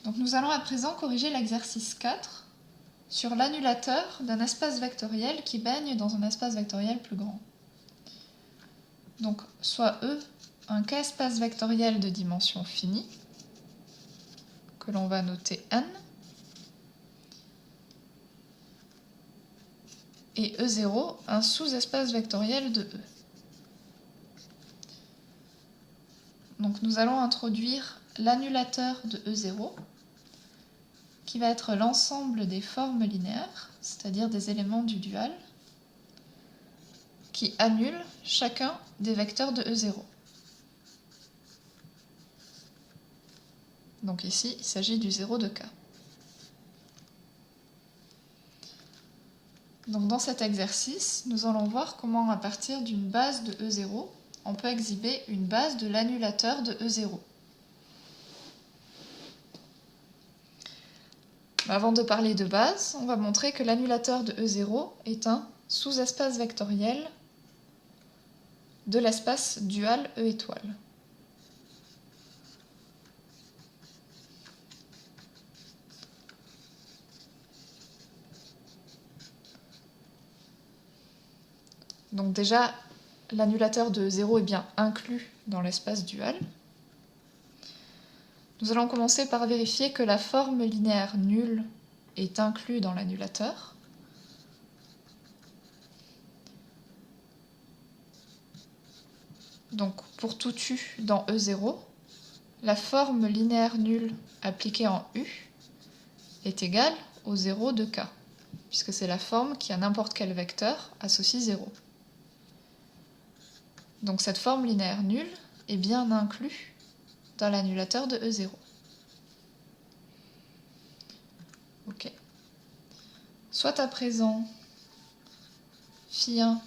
Donc nous allons à présent corriger l'exercice 4 sur l'annulateur d'un espace vectoriel qui baigne dans un espace vectoriel plus grand. Donc soit E un k-espace vectoriel de dimension finie, que l'on va noter n, et E0 un sous-espace vectoriel de E. Donc nous allons introduire l'annulateur de E0, qui va être l'ensemble des formes linéaires, c'est-à-dire des éléments du dual, qui annulent chacun des vecteurs de E0. Donc ici, il s'agit du 0 de K. Donc dans cet exercice, nous allons voir comment, à partir d'une base de E0, on peut exhiber une base de l'annulateur de E0. Avant de parler de base, on va montrer que l'annulateur de E0 est un sous-espace vectoriel de l'espace dual E étoile. Donc déjà, l'annulateur de E0 est bien inclus dans l'espace dual. Nous allons commencer par vérifier que la forme linéaire nulle est inclue dans l'annulateur. Donc pour tout U dans E0, la forme linéaire nulle appliquée en U est égale au 0 de K, puisque c'est la forme qui, à n'importe quel vecteur, associe 0. Donc cette forme linéaire nulle est bien inclue dans l'annulateur de E0. Ok. Soit à présent phi1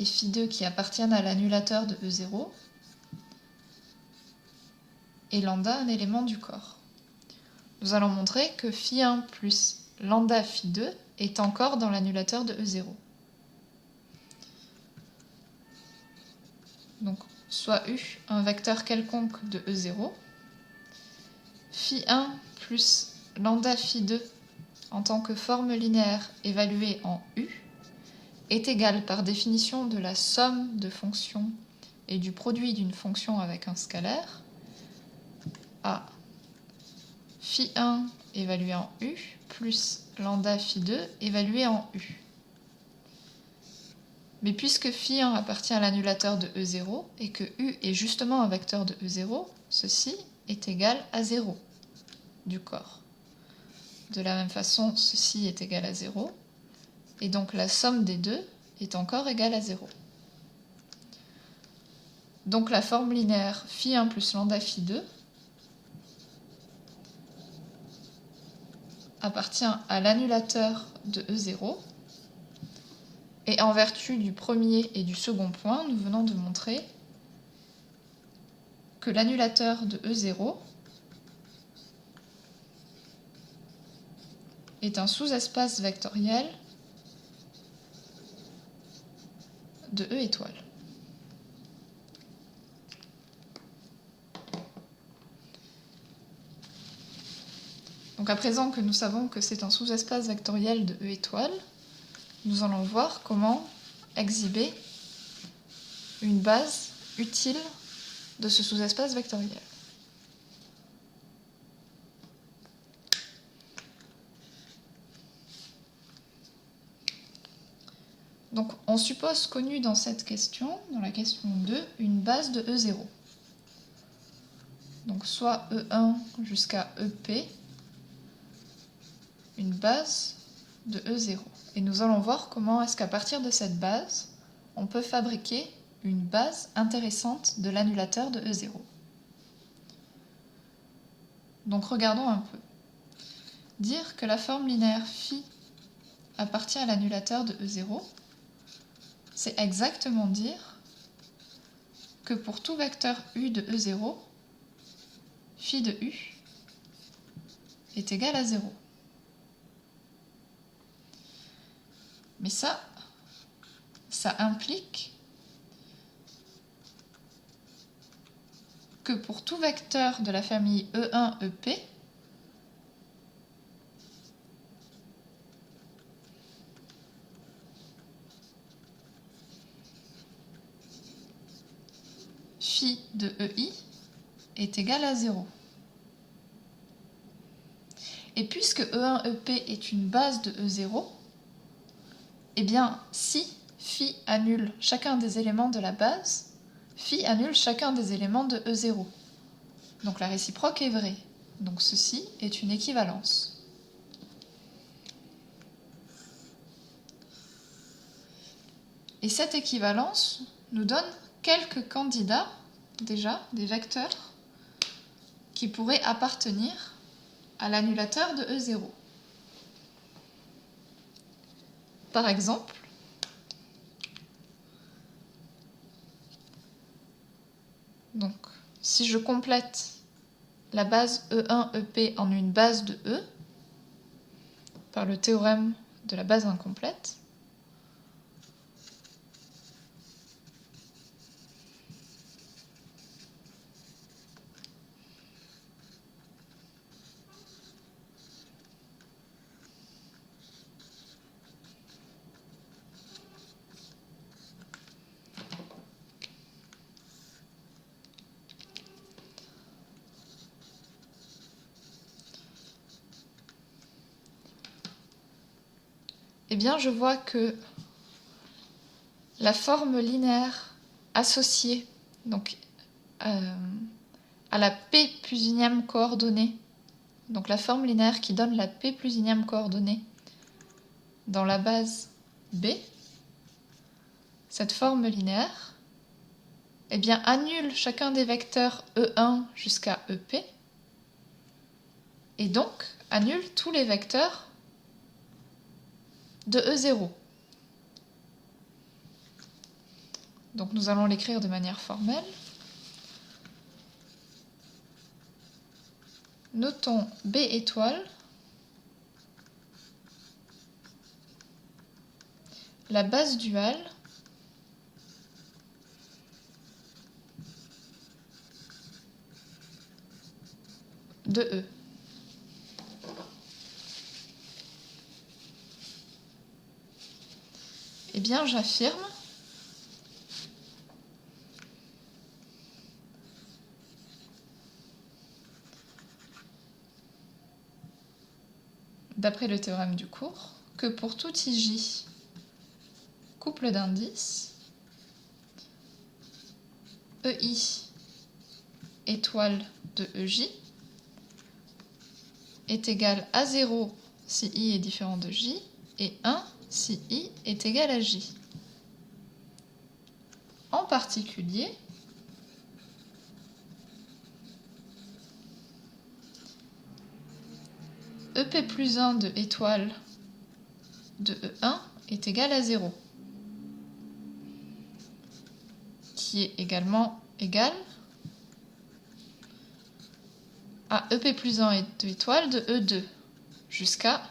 et phi2 qui appartiennent à l'annulateur de E0, et lambda un élément du corps. Nous allons montrer que phi1 plus lambda phi2 est encore dans l'annulateur de E0. Donc, soit U un vecteur quelconque de E0, phi1 plus lambda phi2 en tant que forme linéaire évaluée en U est égal par définition de la somme de fonctions et du produit d'une fonction avec un scalaire à phi1 évalué en U plus lambda phi2 évalué en U. Mais puisque phi1 appartient à l'annulateur de E0 et que U est justement un vecteur de E0, ceci est égal à 0 du corps. De la même façon, ceci est égal à 0, et donc la somme des deux est encore égale à 0. Donc la forme linéaire phi1 plus lambda phi2 appartient à l'annulateur de E0, et en vertu du premier et du second point, nous venons de montrer que l'annulateur de E0 est un sous-espace vectoriel de E étoile. Donc à présent que nous savons que c'est un sous-espace vectoriel de E étoile, nous allons voir comment exhiber une base utile de ce sous-espace vectoriel. Donc on suppose connu dans cette question, dans la question 2, une base de E0. Donc soit E1 jusqu'à EP, une base de E0. Et nous allons voir comment est-ce qu'à partir de cette base, on peut fabriquer une base intéressante de l'annulateur de E0. Donc regardons un peu. Dire que la forme linéaire phi appartient à l'annulateur de E0, c'est exactement dire que pour tout vecteur U de E0, phi de U est égal à 0. Mais ça implique que pour tout vecteur de la famille E1, EP, de EI est égal à 0. Et puisque E1EP est une base de E0, eh bien si phi annule chacun des éléments de la base, phi annule chacun des éléments de E0. Donc la réciproque est vraie. Donc ceci est une équivalence. Et cette équivalence nous donne quelques candidats, déjà, des vecteurs, qui pourraient appartenir à l'annulateur de E0. Par exemple, donc, si je complète la base E1EP en une base de E, par le théorème de la base incomplète, eh bien je vois que la forme linéaire associée donc, à la p plus unième coordonnée, donc la forme linéaire qui donne la p plus unième coordonnée dans la base B, cette forme linéaire, eh bien, annule chacun des vecteurs E1 jusqu'à EP, et donc annule tous les vecteurs de E0. Donc nous allons l'écrire de manière formelle. Notons B étoile, la base duale de E. Eh bien, j'affirme d'après le théorème du cours, que pour tout IJ couple d'indices, EI étoile de EJ est égal à 0 si I est différent de J et 1 si I est égal à J. En particulier, EP plus 1 de étoile de E1 est égal à 0, qui est également égal à EP plus 1 de étoile de E2 jusqu'à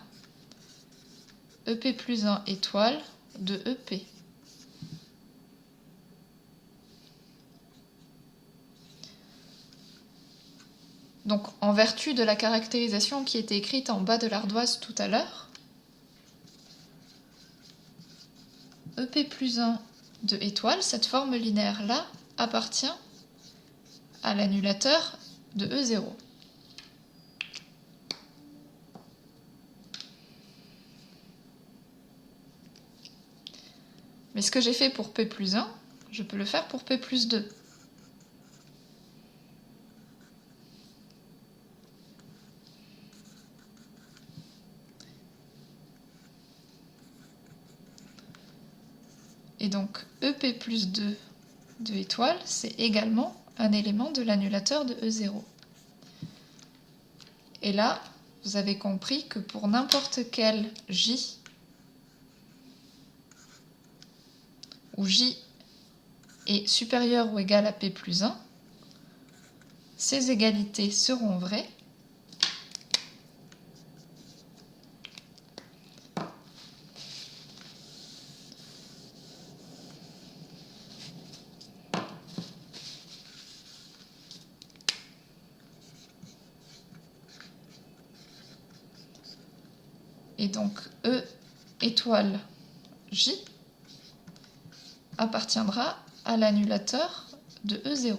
EP plus 1 étoile de EP. Donc, en vertu de la caractérisation qui était écrite en bas de l'ardoise tout à l'heure, EP plus 1 de étoile, cette forme linéaire-là, appartient à l'annulateur de E0. Mais ce que j'ai fait pour P plus 1, je peux le faire pour P plus 2. Et donc, EP plus 2 de étoile, c'est également un élément de l'annulateur de E0. Et là, vous avez compris que pour n'importe quel J, où J est supérieur ou égal à P plus 1, ces égalités seront vraies. Et donc E étoile J appartiendra à l'annulateur de E0.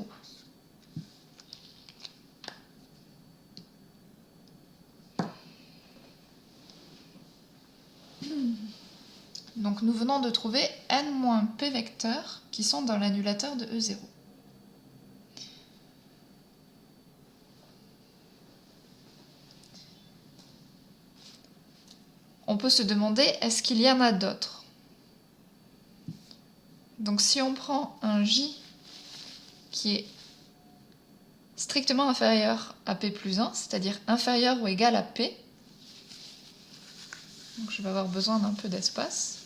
Donc nous venons de trouver n-p vecteurs qui sont dans l'annulateur de E0. On peut se demander, est-ce qu'il y en a d'autres? Donc si on prend un J qui est strictement inférieur à P plus 1, c'est-à-dire inférieur ou égal à P, donc je vais avoir besoin d'un peu d'espace.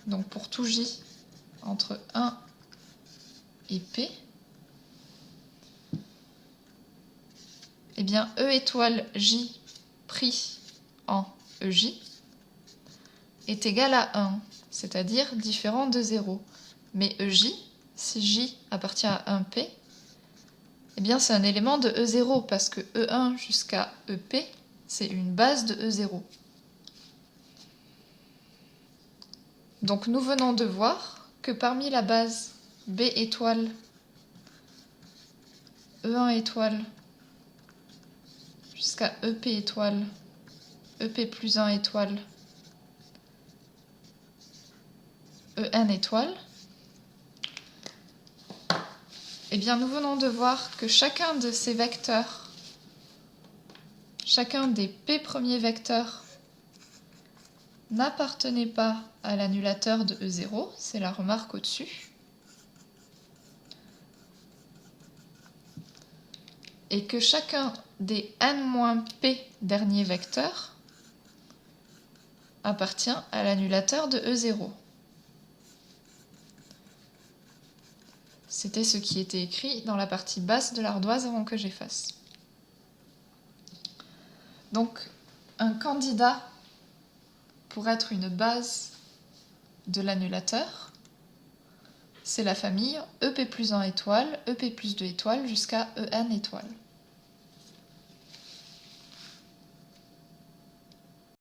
Donc pour tout J entre 1 et P, eh bien E étoile J pris en EJ est égal à 1, c'est-à-dire différent de 0. Mais EJ, si J appartient à 1P, eh bien c'est un élément de E0 parce que E1 jusqu'à EP, c'est une base de E0. Donc nous venons de voir que parmi la base B étoile, E1 étoile, jusqu'à EP étoile, EP plus 1 étoile, En étoile, eh bien nous venons de voir que chacun de ces vecteurs, chacun des P premiers vecteurs n'appartenait pas à l'annulateur de E0, c'est la remarque au-dessus, et que chacun des n-p derniers vecteurs appartient à l'annulateur de E0. C'était ce qui était écrit dans la partie basse de l'ardoise avant que j'efface. Donc, un candidat pour être une base de l'annulateur, c'est la famille EP plus 1 étoile, EP plus 2 étoile jusqu'à En étoile.